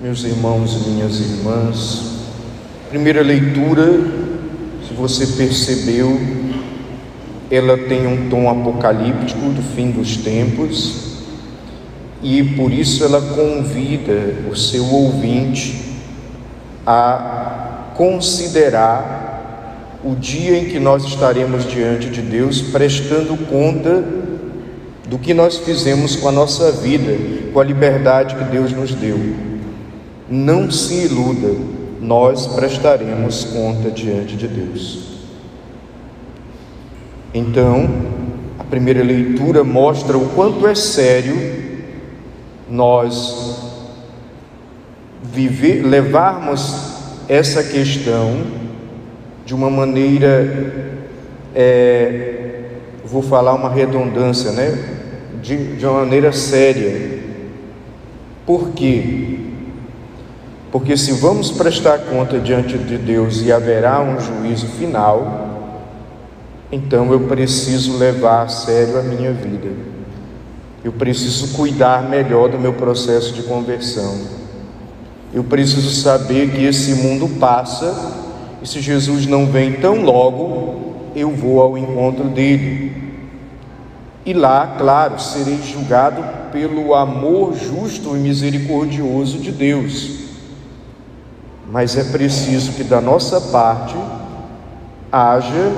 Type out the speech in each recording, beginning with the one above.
Meus irmãos e minhas irmãs, primeira leitura, se você percebeu, ela tem um tom apocalíptico do fim dos tempos e por isso ela convida o seu ouvinte a considerar o dia em que nós estaremos diante de Deus, prestando conta do que nós fizemos com a nossa vida, com a liberdade que Deus nos deu. Não se iluda, nós prestaremos conta diante de Deus. Então, a primeira leitura mostra o quanto é sério nós levarmos essa questão de uma maneira, vou falar uma redundância, de uma maneira séria. Por quê? Porque se vamos prestar conta diante de Deus e haverá um juízo final, então eu preciso levar a sério a minha vida. Eu preciso cuidar melhor do meu processo de conversão. Eu preciso saber que esse mundo passa e se Jesus não vem tão logo, eu vou ao encontro dele. E lá, claro, serei julgado pelo amor justo e misericordioso de Deus. Mas é preciso que da nossa parte haja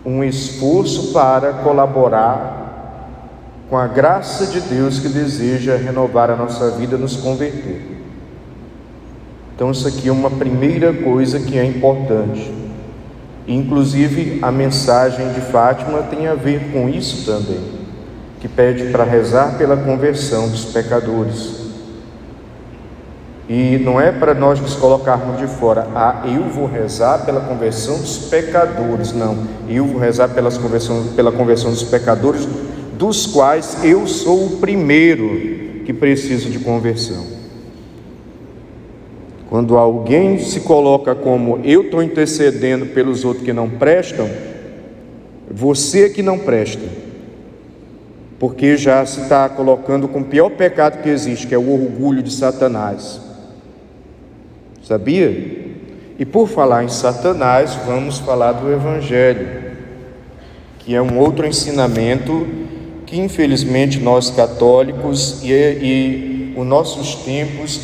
um esforço para colaborar com a graça de Deus que deseja renovar a nossa vida, nos converter. Então isso aqui é uma primeira coisa que é importante. Inclusive a mensagem de Fátima tem a ver com isso também, que pede para rezar pela conversão dos pecadores. E não é para nós nos colocarmos de fora, eu vou rezar pela conversão dos pecadores, não, eu vou rezar pela conversão dos pecadores, dos quais eu sou o primeiro que preciso de conversão. Quando alguém se coloca como eu estou intercedendo pelos outros que não prestam, você que não presta, porque já se está colocando com o pior pecado que existe, que é o orgulho de Satanás. Sabia? E por falar em Satanás, vamos falar do Evangelho, que é um outro ensinamento que infelizmente nós católicos e os nossos tempos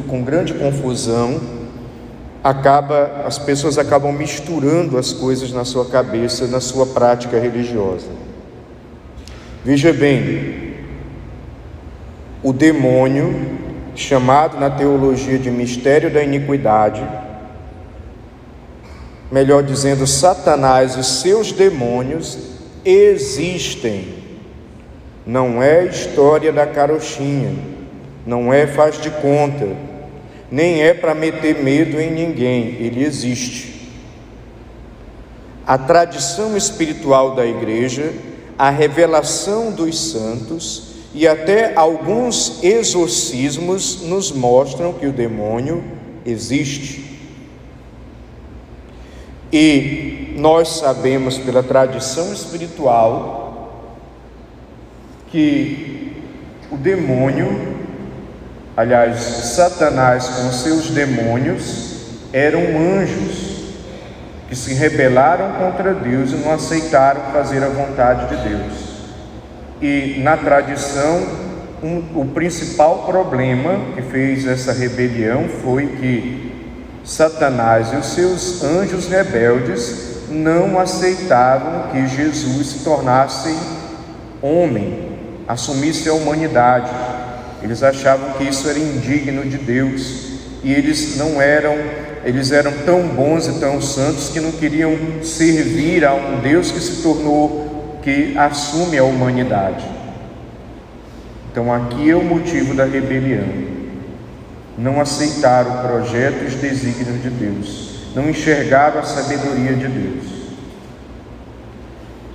com grande confusão, as pessoas acabam misturando as coisas na sua cabeça, na sua prática religiosa. Veja bem, o demônio, chamado na teologia de mistério da iniquidade, melhor dizendo, Satanás e seus demônios existem. Não é história da carochinha, não é faz de conta, nem é para meter medo em ninguém, ele existe. A tradição espiritual da Igreja, a revelação dos santos e até alguns exorcismos nos mostram que o demônio existe. E nós sabemos pela tradição espiritual que o demônio, aliás, Satanás com seus demônios, eram anjos que se rebelaram contra Deus e não aceitaram fazer a vontade de Deus. E na tradição, o principal problema que fez essa rebelião foi que Satanás e os seus anjos rebeldes não aceitavam que Jesus se tornasse homem, assumisse a humanidade. Eles achavam que isso era indigno de Deus e eles eram tão bons e tão santos que não queriam servir a um Deus que assume a humanidade. Então aqui é o motivo da rebelião. Não aceitaram o projeto e os desígnios de Deus, não enxergaram a sabedoria de Deus.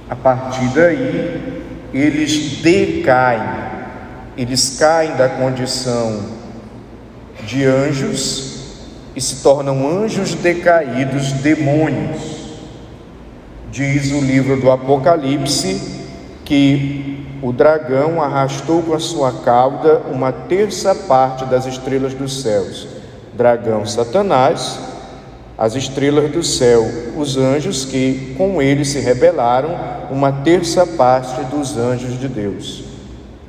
A partir daí, eles decaem, eles caem da condição de anjos e se tornam anjos decaídos, demônios. Diz o livro do Apocalipse que que o dragão arrastou com a sua cauda uma terça parte das estrelas dos céus. Dragão, Satanás, as estrelas do céu, os anjos que com ele se rebelaram, uma terça parte dos anjos de Deus.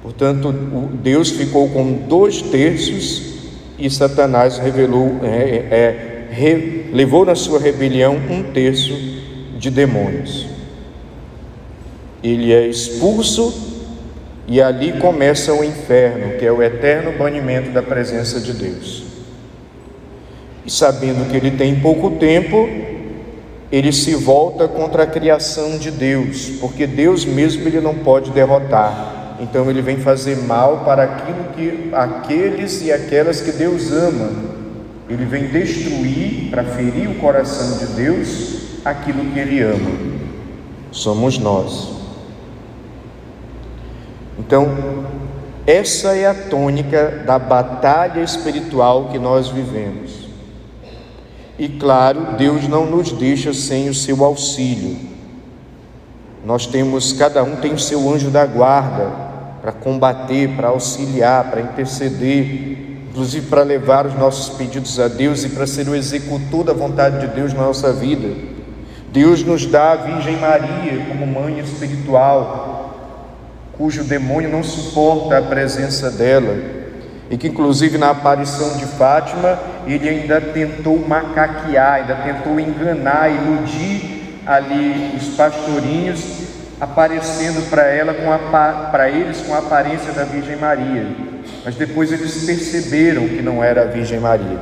Portanto, Deus ficou com 2/3 e Satanás levou na sua rebelião 1/3 de demônios. Ele é expulso e ali começa o inferno, que é o eterno banimento da presença de Deus. E sabendo que ele tem pouco tempo, ele se volta contra a criação de Deus, porque Deus mesmo ele não pode derrotar. Então ele vem fazer mal para aqueles e aquelas que Deus ama. Ele vem destruir, para ferir o coração de Deus, aquilo que ele ama. Somos nós. Então, essa é a tônica da batalha espiritual que nós vivemos. E claro, Deus não nos deixa sem o seu auxílio. Cada um tem o seu anjo da guarda para combater, para auxiliar, para interceder, inclusive para levar os nossos pedidos a Deus e para ser o executor da vontade de Deus na nossa vida. Deus nos dá a Virgem Maria como mãe espiritual, cujo demônio não suporta a presença dela, e que inclusive na aparição de Fátima, ele ainda tentou macaquear, ainda tentou enganar, iludir ali os pastorinhos, aparecendo para eles com a aparência da Virgem Maria, mas depois eles perceberam que não era a Virgem Maria.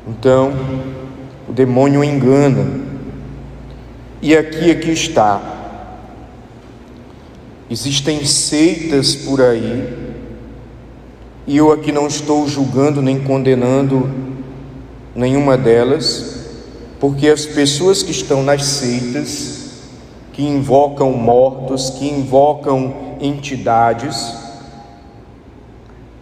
Então, o demônio engana, e aqui está. Existem seitas por aí, e eu aqui não estou julgando nem condenando nenhuma delas, porque as pessoas que estão nas seitas, que invocam mortos, que invocam entidades,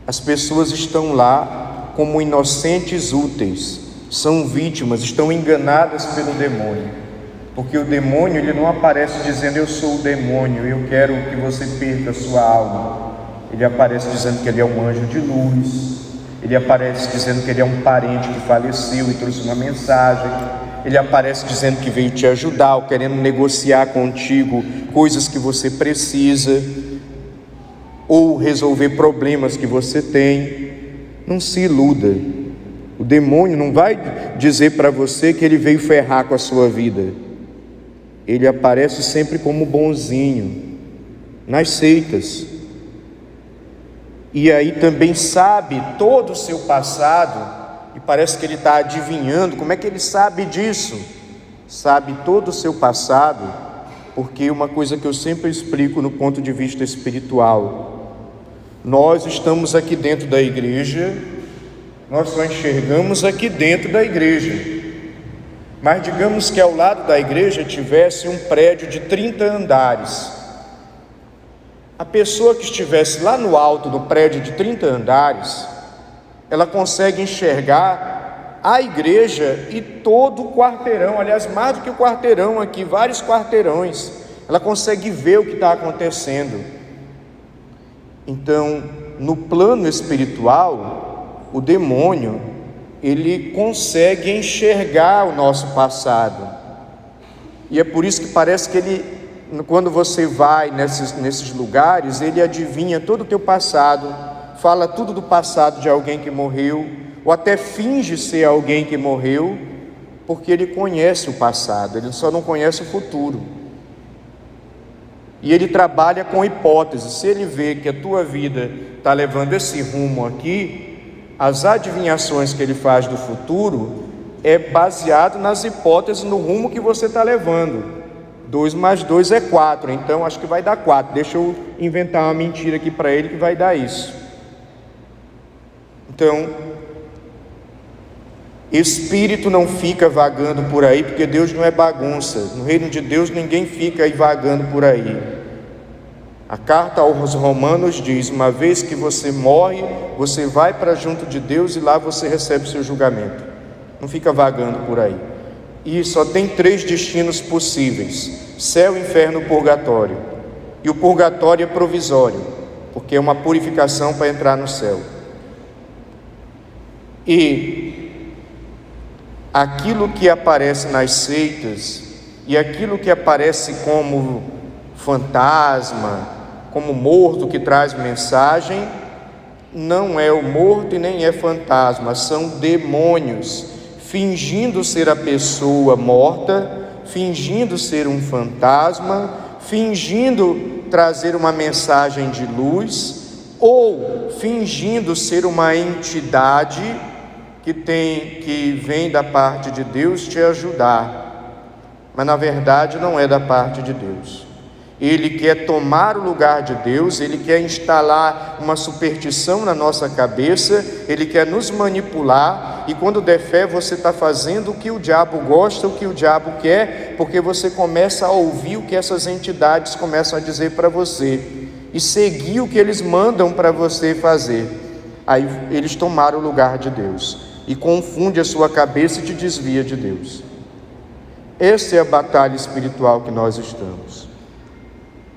as pessoas estão lá como inocentes úteis, são vítimas, estão enganadas pelo demônio. Porque o demônio, ele não aparece dizendo: eu sou o demônio, eu quero que você perca a sua alma. Ele aparece dizendo que ele é um anjo de luz. Ele aparece dizendo que ele é um parente que faleceu e trouxe uma mensagem. Ele aparece dizendo que veio te ajudar, ou querendo negociar contigo coisas que você precisa, ou resolver problemas que você tem. Não se iluda. O demônio não vai dizer para você que ele veio ferrar com a sua vida. Ele aparece sempre como bonzinho, nas seitas. E aí também sabe todo o seu passado, e parece que ele está adivinhando. Como é que ele sabe disso? Sabe todo o seu passado, porque uma coisa que eu sempre explico no ponto de vista espiritual: nós estamos aqui dentro da igreja, nós só enxergamos aqui dentro da igreja. Mas digamos que ao lado da igreja tivesse um prédio de 30 andares. A pessoa que estivesse lá no alto do prédio de 30 andares, ela consegue enxergar a igreja e todo o quarteirão, aliás, mais do que o quarteirão aqui, vários quarteirões. Ela consegue ver o que está acontecendo. Então, no plano espiritual, o demônio, ele consegue enxergar o nosso passado. E é por isso que parece que ele, quando você vai nesses lugares, ele adivinha todo o teu passado, fala tudo do passado de alguém que morreu, ou até finge ser alguém que morreu, porque ele conhece o passado, ele só não conhece o futuro. E ele trabalha com hipóteses. Se ele vê que a tua vida está levando esse rumo aqui, as adivinhações que ele faz do futuro é baseado nas hipóteses, no rumo que você está levando. 2 mais 2 é 4, então acho que vai dar 4. Deixa eu inventar uma mentira aqui para ele que vai dar isso. Então, espírito não fica vagando por aí, porque Deus não é bagunça. No reino de Deus ninguém fica aí vagando por aí. A carta aos Romanos diz: uma vez que você morre, você vai para junto de Deus e lá você recebe o seu julgamento. Não fica vagando por aí. e só tem 3 destinos possíveis: céu, inferno, purgatório. E o purgatório é provisório, porque é uma purificação para entrar no céu. E aquilo que aparece nas seitas e aquilo que aparece como fantasma, como morto que traz mensagem, não é o morto e nem é fantasma, são demônios fingindo ser a pessoa morta, fingindo ser um fantasma, fingindo trazer uma mensagem de luz, ou fingindo ser uma entidade que vem da parte de Deus te ajudar, mas na verdade não é da parte de Deus. Ele quer tomar o lugar de Deus, ele quer instalar uma superstição na nossa cabeça, ele quer nos manipular, e quando der fé você está fazendo o que o diabo gosta, o que o diabo quer, porque você começa a ouvir o que essas entidades começam a dizer para você, e seguir o que eles mandam para você fazer. Aí eles tomaram o lugar de Deus, e confunde a sua cabeça e te desvia de Deus. Essa é a batalha espiritual que nós estamos.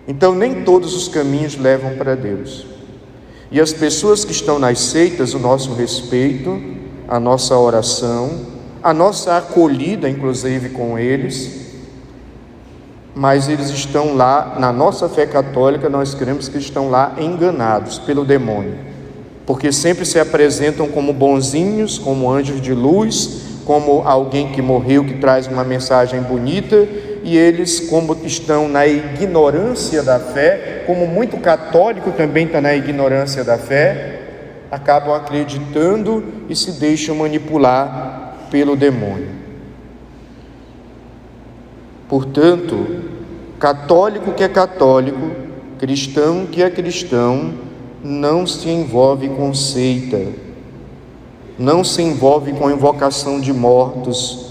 Então nem todos os caminhos levam para Deus, e as pessoas que estão nas seitas, o nosso respeito, a nossa oração, a nossa acolhida inclusive com eles, mas eles estão lá, na nossa fé católica nós cremos que estão lá enganados pelo demônio, porque sempre se apresentam como bonzinhos, como anjos de luz, como alguém que morreu, que traz uma mensagem bonita, e eles, como estão na ignorância da fé, como muito católico também está na ignorância da fé, acabam acreditando e se deixam manipular pelo demônio. Portanto, católico que é católico, cristão que é cristão, não se envolve com seita, não se envolve com invocação de mortos,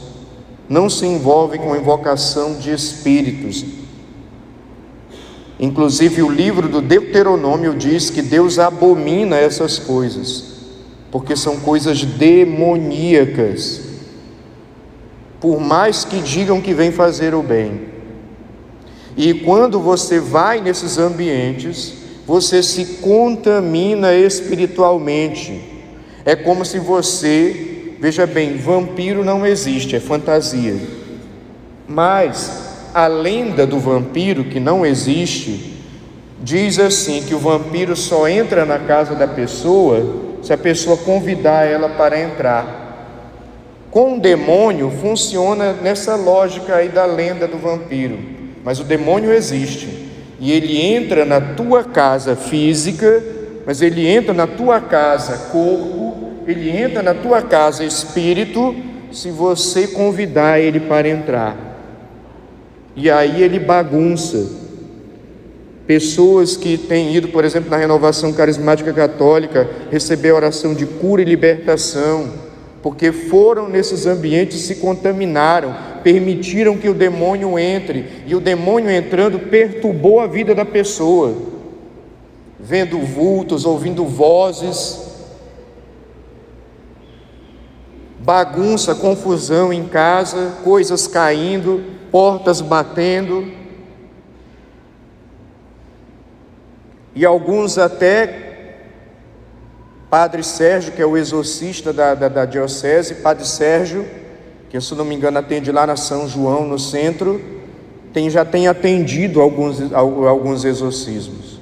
não se envolve com invocação de espíritos. Inclusive o livro do Deuteronômio diz que Deus abomina essas coisas, porque são coisas demoníacas, por mais que digam que vem fazer o bem. E quando você vai nesses ambientes, você se contamina espiritualmente. É como se você... Veja bem, vampiro não existe, é fantasia. Mas a lenda do vampiro, que não existe, diz assim, que o vampiro só entra na casa da pessoa se a pessoa convidar ela para entrar. Com o demônio funciona nessa lógica aí da lenda do vampiro, mas o demônio existe, e ele entra na tua casa física, mas ele entra na tua casa corpo, ele entra na tua casa espírito, se você convidar ele para entrar. E aí ele bagunça. Pessoas que têm ido, por exemplo, na Renovação Carismática Católica, receber oração de cura e libertação, porque foram nesses ambientes e se contaminaram, permitiram que o demônio entre, e o demônio entrando perturbou a vida da pessoa, vendo vultos, ouvindo vozes, bagunça, confusão em casa, coisas caindo, portas batendo, e alguns até, Padre Sérgio, que é o exorcista da diocese, Padre Sérgio, que se não me engano atende lá na São João, no centro, já tem atendido alguns exorcismos.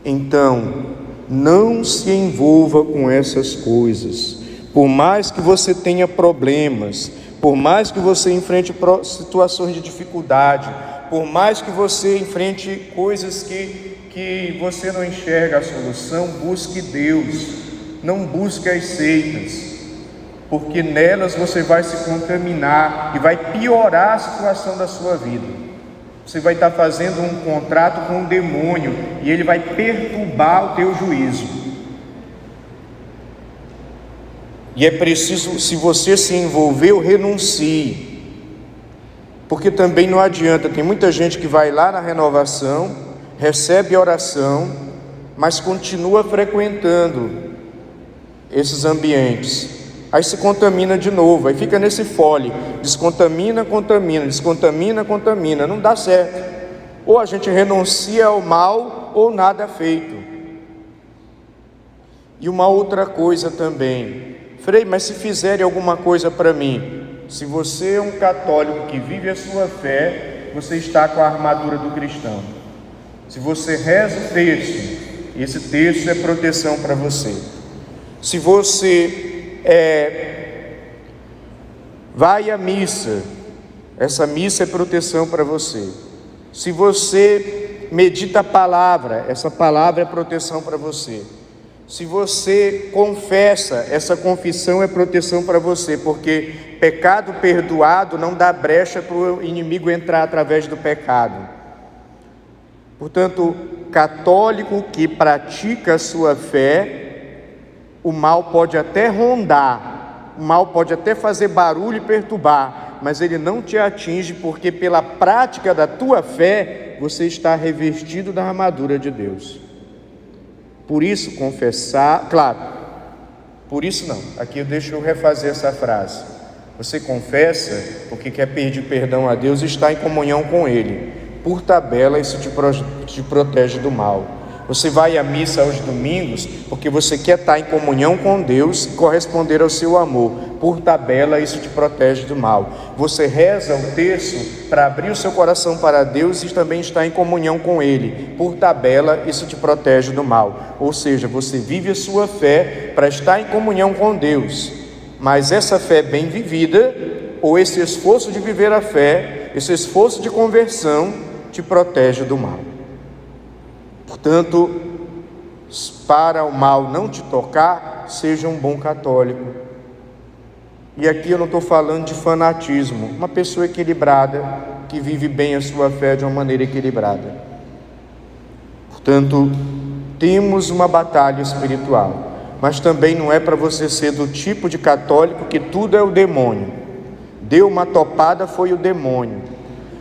Então, não se envolva com essas coisas. Por mais que você tenha problemas, por mais que você enfrente situações de dificuldade, por mais que você enfrente coisas que você não enxerga a solução, busque Deus, não busque as seitas, porque nelas você vai se contaminar e vai piorar a situação da sua vida. Você vai estar fazendo um contrato com o demônio e ele vai perturbar o teu juízo. E é preciso, se você se envolveu, renuncie, porque também não adianta. Tem muita gente que vai lá na renovação, recebe a oração, mas continua frequentando esses ambientes, aí se contamina de novo, aí fica nesse fole, descontamina, contamina, descontamina, contamina, não dá certo. Ou a gente renuncia ao mal, ou nada é feito. E uma outra coisa também, Frei, mas se fizerem alguma coisa para mim, se você é um católico que vive a sua fé, você está com a armadura do cristão. Se você reza o texto, esse texto é proteção para você. Se você vai à missa, essa missa é proteção para você. Se você medita a palavra, essa palavra é proteção para você. Se você confessa, essa confissão é proteção para você, porque pecado perdoado não dá brecha para o inimigo entrar através do pecado. Portanto, católico que pratica a sua fé, o mal pode até rondar, o mal pode até fazer barulho e perturbar, mas ele não te atinge, porque pela prática da tua fé, você está revestido da armadura de Deus. Por isso, confessar, claro, por isso não, aqui deixa eu refazer essa frase. Você confessa porque quer pedir perdão a Deus e está em comunhão com Ele. Por tabela, isso te protege do mal. Você vai à missa aos domingos porque você quer estar em comunhão com Deus e corresponder ao seu amor. Por tabela, isso te protege do mal. Você reza o terço para abrir o seu coração para Deus e também está em comunhão com Ele. Por tabela, isso te protege do mal. Ou seja, você vive a sua fé para estar em comunhão com Deus. Mas essa fé bem vivida, ou esse esforço de viver a fé, esse esforço de conversão, te protege do mal. Portanto, para o mal não te tocar, seja um bom católico. E aqui eu não estou falando de fanatismo, uma pessoa equilibrada, que vive bem a sua fé de uma maneira equilibrada. Portanto, temos uma batalha espiritual, mas também não é para você ser do tipo de católico que tudo é o demônio. Deu uma topada, foi o demônio.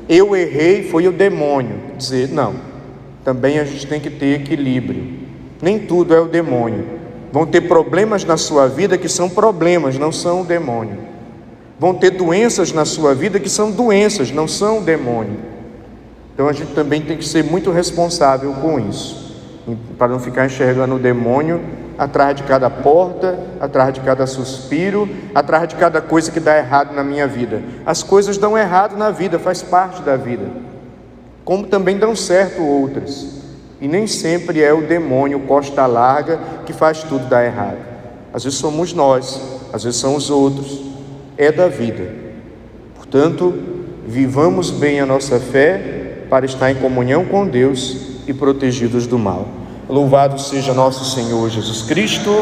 Eu errei, foi o demônio. Dizer, não, também a gente tem que ter equilíbrio. Nem tudo é o demônio. Vão ter problemas na sua vida que são problemas, não são o demônio. Vão ter doenças na sua vida que são doenças, não são o demônio. Então a gente também tem que ser muito responsável com isso, para não ficar enxergando o demônio atrás de cada porta, atrás de cada suspiro, atrás de cada coisa que dá errado na minha vida. As coisas dão errado na vida, faz parte da vida, como também dão certo outras. E nem sempre é o demônio costa larga que faz tudo dar errado. Às vezes somos nós, às vezes são os outros. É da vida. Portanto, vivamos bem a nossa fé para estar em comunhão com Deus e protegidos do mal. Louvado seja nosso Senhor Jesus Cristo.